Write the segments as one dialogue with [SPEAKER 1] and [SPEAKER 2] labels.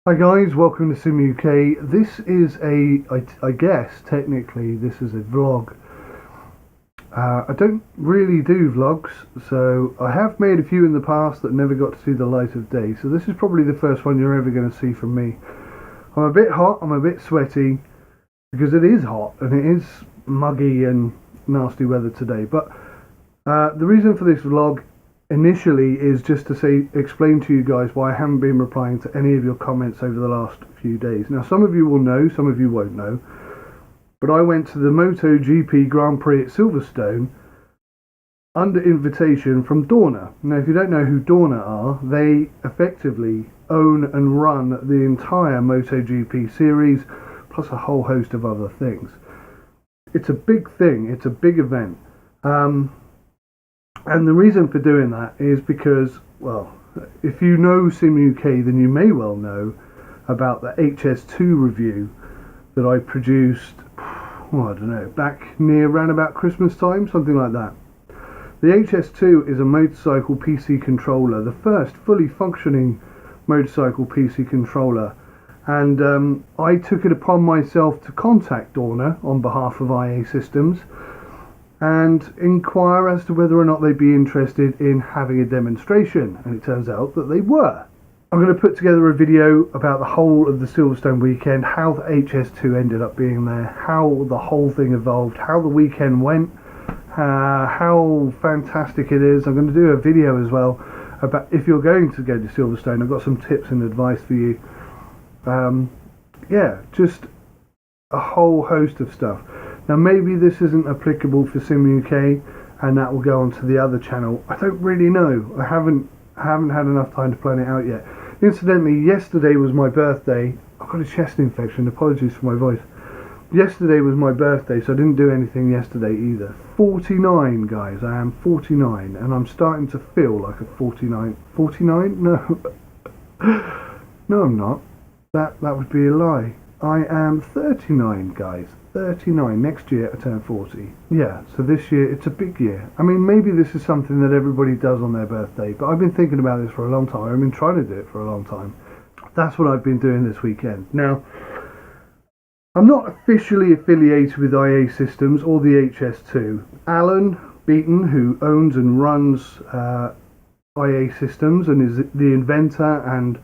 [SPEAKER 1] Hi guys, welcome to Sim UK. This is I guess technically this is a vlog. I don't really do vlogs, so I have made a few in the past that never got to see the light of day. So this is probably the first one you're ever going to see from me. I'm a bit hot, I'm a bit sweaty because it is hot and it is muggy and nasty weather today. But the reason for this vlog initially is just to explain to you guys why I haven't been replying to any of your comments over the last few days. Now, some of you will know, some of you won't know, but I went to the MotoGP Grand Prix at Silverstone under invitation from Dorna. Now, if you don't know who Dorna are, they effectively own and run the entire MotoGP series, plus a whole host of other things. It's a big thing, it's a big event. And the reason for doing that is because, well, if you know Sim UK, then you may well know about the HS2 review that I produced, well, I don't know, back near around about Christmas time, something like that. The HS2 is a motorcycle PC controller, the first fully functioning motorcycle PC controller. And I took it upon myself to contact Dorna on behalf of IA Systems and inquire as to whether or not they'd be interested in having a demonstration, and it turns out that they were. I'm going to put together a video about the whole of the Silverstone weekend, how the HS2 ended up being there, how the whole thing evolved, how the weekend went, how fantastic it is. I'm going to do a video as well about if you're going to go to Silverstone. I've got some tips and advice for you. Yeah, just a whole host of stuff. Now maybe this isn't applicable for Sim UK and that will go onto the other channel. I don't really know. I haven't had enough time to plan it out yet. Incidentally, yesterday was my birthday. I've got a chest infection, apologies for my voice. Yesterday was my birthday, so I didn't do anything yesterday either. 49, guys, I am 49 and I'm starting to feel like a 49. 49? No. No, I'm not. That would be a lie. I am 39, guys. 39. Next year I turn 40. Yeah, so this year it's a big year. I mean, maybe this is something that everybody does on their birthday, but I've been thinking about this for a long time. I've been trying to do it for a long time. That's what I've been doing this weekend. Now, I'm not officially affiliated with IA Systems or the HS2. Alan Beaton, who owns and runs IA Systems and is the inventor and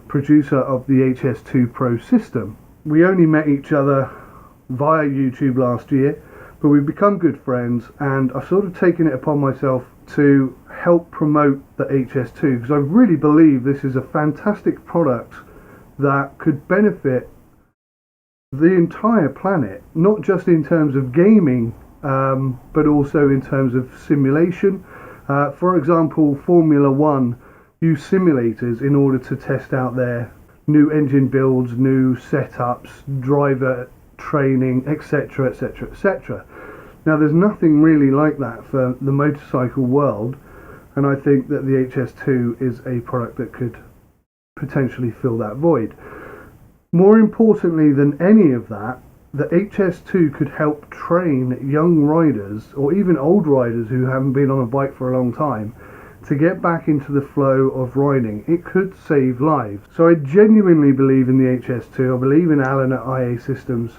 [SPEAKER 1] producer of the HS2 Pro system. We only met each other via YouTube last year, but we've become good friends, and I've sort of taken it upon myself to help promote the HS2 because I really believe this is a fantastic product that could benefit the entire planet, not just in terms of gaming, but also in terms of simulation. For example, Formula One use simulators in order to test out their new engine builds, new setups, driver training, etc, etc, etc. Now there's nothing really like that for the motorcycle world, and I think that the HS2 is a product that could potentially fill that void. More importantly than any of that, the HS2 could help train young riders or even old riders who haven't been on a bike for a long time to get back into the flow of riding. It could save lives. So I genuinely believe in the HS2. I believe in Alan at IA Systems.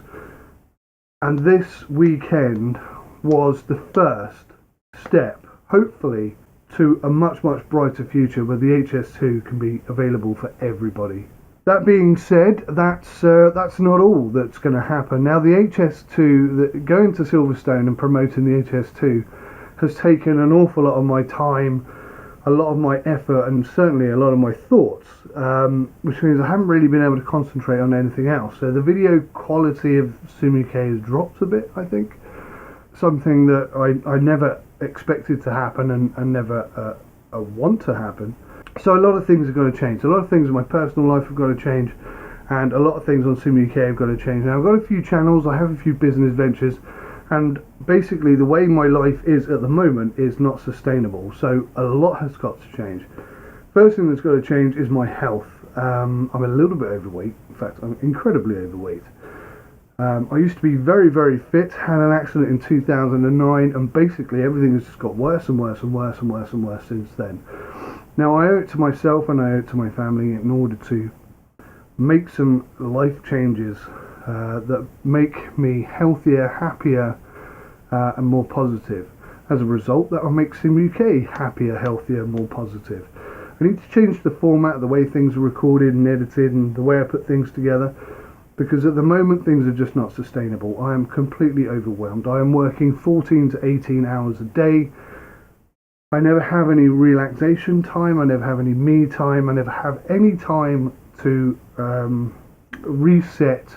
[SPEAKER 1] And this weekend was the first step, hopefully, to a much, much brighter future where the HS2 can be available for everybody. That being said, that's not all that's going to happen. Now the HS2, going to Silverstone and promoting the HS2 has taken an awful lot of my time, a lot of my effort, and certainly a lot of my thoughts, which means I haven't really been able to concentrate on anything else. So the video quality of Sim UK has dropped a bit, I think. Something that I never expected to happen and never want to happen. So a lot of things have got to change. A lot of things in my personal life have got to change, and a lot of things on Sim UK have got to change. Now I've got a few channels, I have a few business ventures, and basically the way my life is at the moment is not sustainable, so a lot has got to change. First thing that's got to change is my health. I'm a little bit overweight. In fact, I'm incredibly overweight. I used to be very, very fit, had an accident in 2009, and basically everything has just got worse and worse and worse and worse and worse since then. Now I owe it to myself and I owe it to my family in order to make some life changes that make me healthier, happier, and more positive. As a result, that will make Sim UK happier, healthier, more positive. I need to change the format, the way things are recorded and edited, and the way I put things together, because at the moment things are just not sustainable. I am completely overwhelmed. I am working 14 to 18 hours a day. I never have any relaxation time. I never have any me time. I never have any time to reset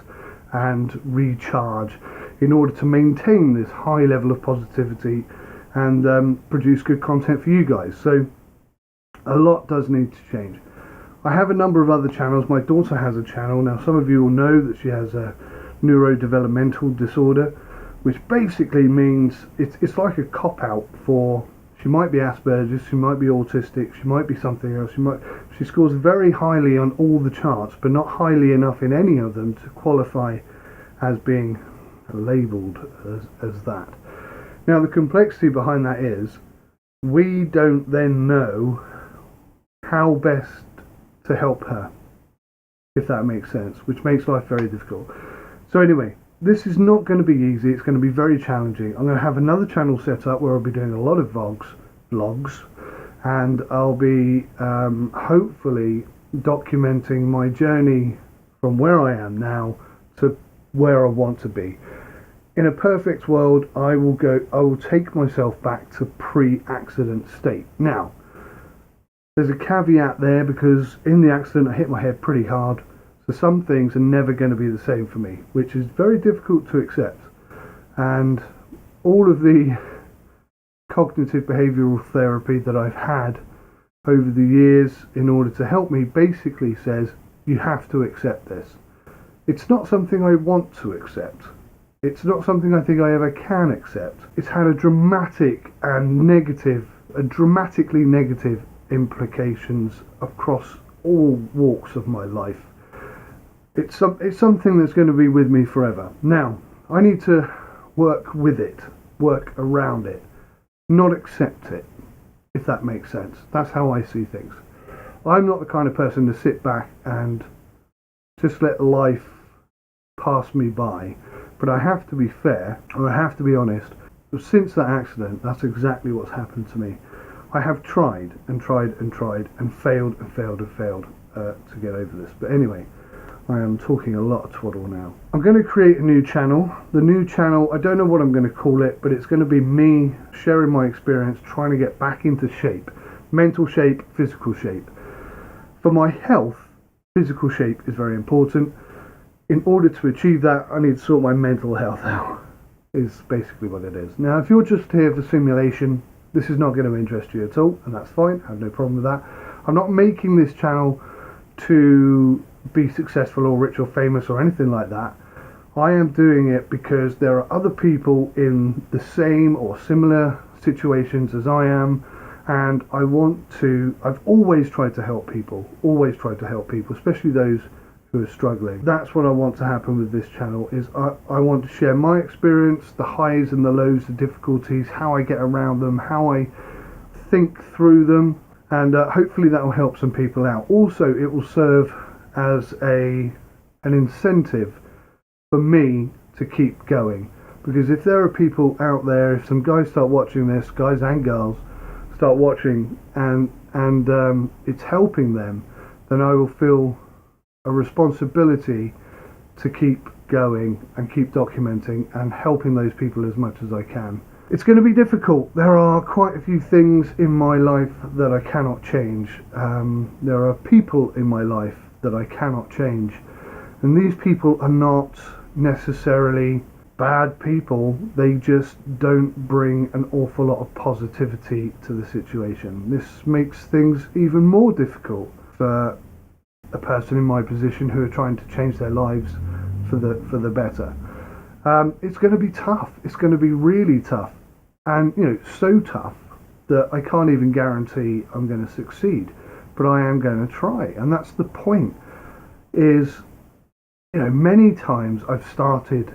[SPEAKER 1] and recharge in order to maintain this high level of positivity and produce good content for you guys. So a lot does need to change. I have a number of other channels. My daughter has a channel. Now, some of you will know that she has a neurodevelopmental disorder, which basically means it's like a cop-out for, she might be Asperger's, she might be autistic, she might be something else. She scores very highly on all the charts, but not highly enough in any of them to qualify as being labelled as that. Now, the complexity behind that is we don't then know how best to help her, if that makes sense, which makes life very difficult. So anyway, this is not going to be easy. It's going to be very challenging. I'm going to have another channel set up where I'll be doing a lot of vlogs, and I'll be hopefully documenting my journey from where I am now to where I want to be. In a perfect world, I will take myself back to pre-accident state. Now, there's a caveat there, because in the accident I hit my head pretty hard, so some things are never going to be the same for me, which is very difficult to accept. And all of the cognitive behavioural therapy that I've had over the years in order to help me basically says you have to accept this. It's not something I want to accept. It's not something I think I ever can accept. It's had a dramatically negative implications across all walks of my life. It's something that's going to be with me forever. Now, I need to work with it, work around it, not accept it, if that makes sense. That's how I see things. I'm not the kind of person to sit back and just let life pass me by, but I have to be fair, or I have to be honest. Since that accident, that's exactly what's happened to me. I have tried and tried and tried and failed to get over this. But anyway, I am talking a lot of twaddle now. I'm going to create a new channel. The new channel, I don't know what I'm going to call it, but it's going to be me sharing my experience, trying to get back into shape. Mental shape, physical shape. For my health, physical shape is very important. In order to achieve that, I need to sort my mental health out, is basically what it is. Now, if you're just here for simulation, this is not going to interest you at all, and that's fine. I have no problem with that. I'm not making this channel to be successful or rich or famous or anything like that. I am doing it because there are other people in the same or similar situations as I am, and I've always tried to help people, especially those who are struggling. That's what I want to happen with this channel, is I want to share my experience, the highs and the lows, the difficulties, how I get around them, how I think through them, and hopefully that will help some people out. Also, it will serve as an incentive for me to keep going, because if there are people out there, if some guys start watching this, guys and girls start watching, and it's helping them, then I will feel a responsibility to keep going and keep documenting and helping those people as much as I can. It's going to be difficult. There are quite a few things in my life that I cannot change. There are people in my life that I cannot change, and these people are not necessarily bad people. They just don't bring an awful lot of positivity to the situation. This makes things even more difficult for a person in my position who are trying to change their lives for the better. It's going to be tough. It's going to be really tough, and so tough that I can't even guarantee I'm going to succeed, but I am going to try. And that's the point. Is many times I've started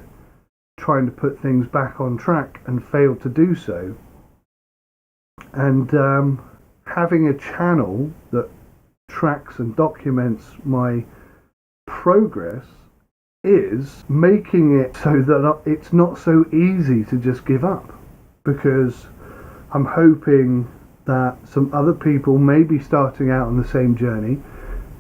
[SPEAKER 1] trying to put things back on track and failed to do so, and having a channel that tracks and documents my progress is making it so that it's not so easy to just give up, because I'm hoping that some other people maybe starting out on the same journey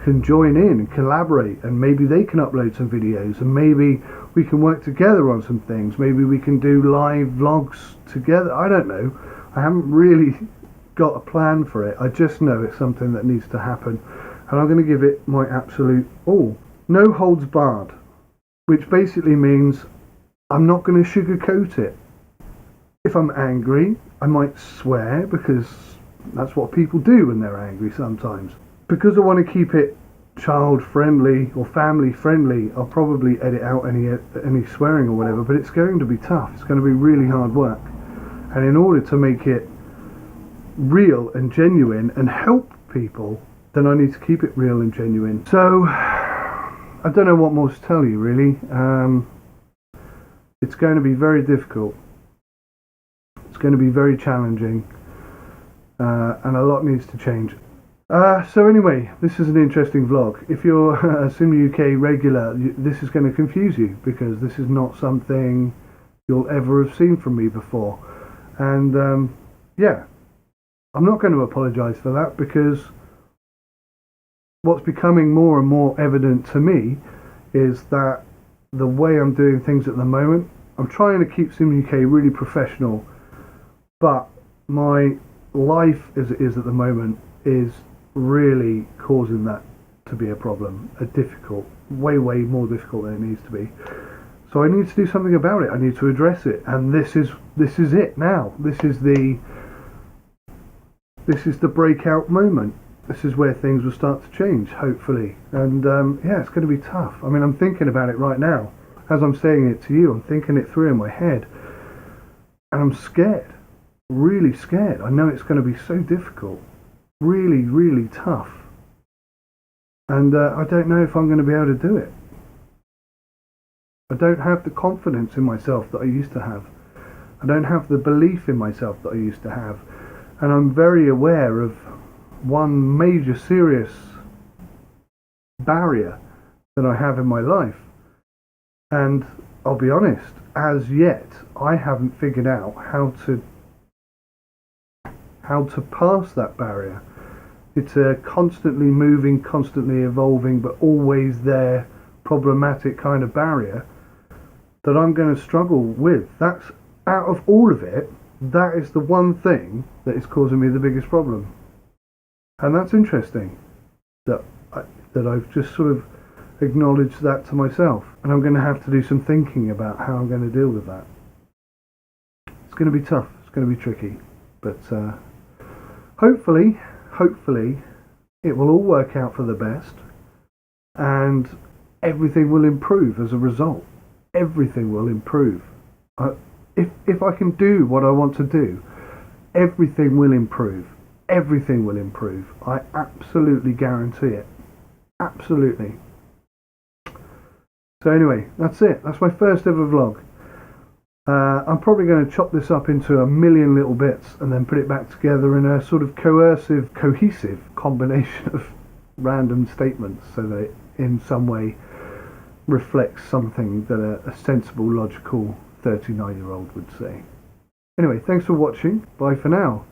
[SPEAKER 1] can join in and collaborate, and maybe they can upload some videos, and maybe we can work together on some things. Maybe we can do live vlogs together. I don't know. I haven't really got a plan for it. I just know it's something that needs to happen, and I'm going to give it my absolute all. No holds barred, which basically means I'm not going to sugarcoat it. If I'm angry, I might swear, because that's what people do when they're angry sometimes. Because I want to keep it child friendly or family friendly, I'll probably edit out any swearing or whatever, but it's going to be tough. It's going to be really hard work. And in order to make it real and genuine and help people, then I need to keep it real and genuine. So I don't know what more to tell you, really. It's going to be very difficult. It's going to be very challenging, and a lot needs to change. So anyway, this is an interesting vlog. If you're a SimUK regular, this is going to confuse you, because this is not something you'll ever have seen from me before. And yeah, I'm not going to apologise for that, because what's becoming more and more evident to me is that the way I'm doing things at the moment, I'm trying to keep SimUK really professional, but my life as it is at the moment is really causing that to be a problem, way more difficult than it needs to be. So I need to do something about it. I need to address it, and this is it now. This is the breakout moment. This is where things will start to change, hopefully. And yeah, it's going to be tough. I mean, I'm thinking about it right now as I'm saying it to you. I'm thinking it through in my head, and I'm scared, really scared. I know it's going to be so difficult, really, really tough, and I don't know if I'm going to be able to do it. I don't have the confidence in myself that I used to have. I don't have the belief in myself that I used to have, and I'm very aware of one major serious barrier that I have in my life, and I'll be honest, as yet I haven't figured out how to pass that barrier. It's a constantly moving, constantly evolving, but always there problematic kind of barrier that I'm going to struggle with. That's, out of all of it, that is the one thing that is causing me the biggest problem. And that's interesting that I've just sort of acknowledged that to myself, and I'm going to have to do some thinking about how I'm going to deal with that. It's going to be tough, it's going to be tricky, but hopefully it will all work out for the best, and everything will improve as a result. Everything will improve. If I can do what I want to do, everything will improve. Everything will improve. I absolutely guarantee it. Absolutely. So anyway, that's it. That's my first ever vlog. I'm probably going to chop this up into a million little bits and then put it back together in a sort of cohesive combination of random statements, so that it in some way reflects something that a sensible, logical 39-year-old would say. Anyway, thanks for watching. Bye for now.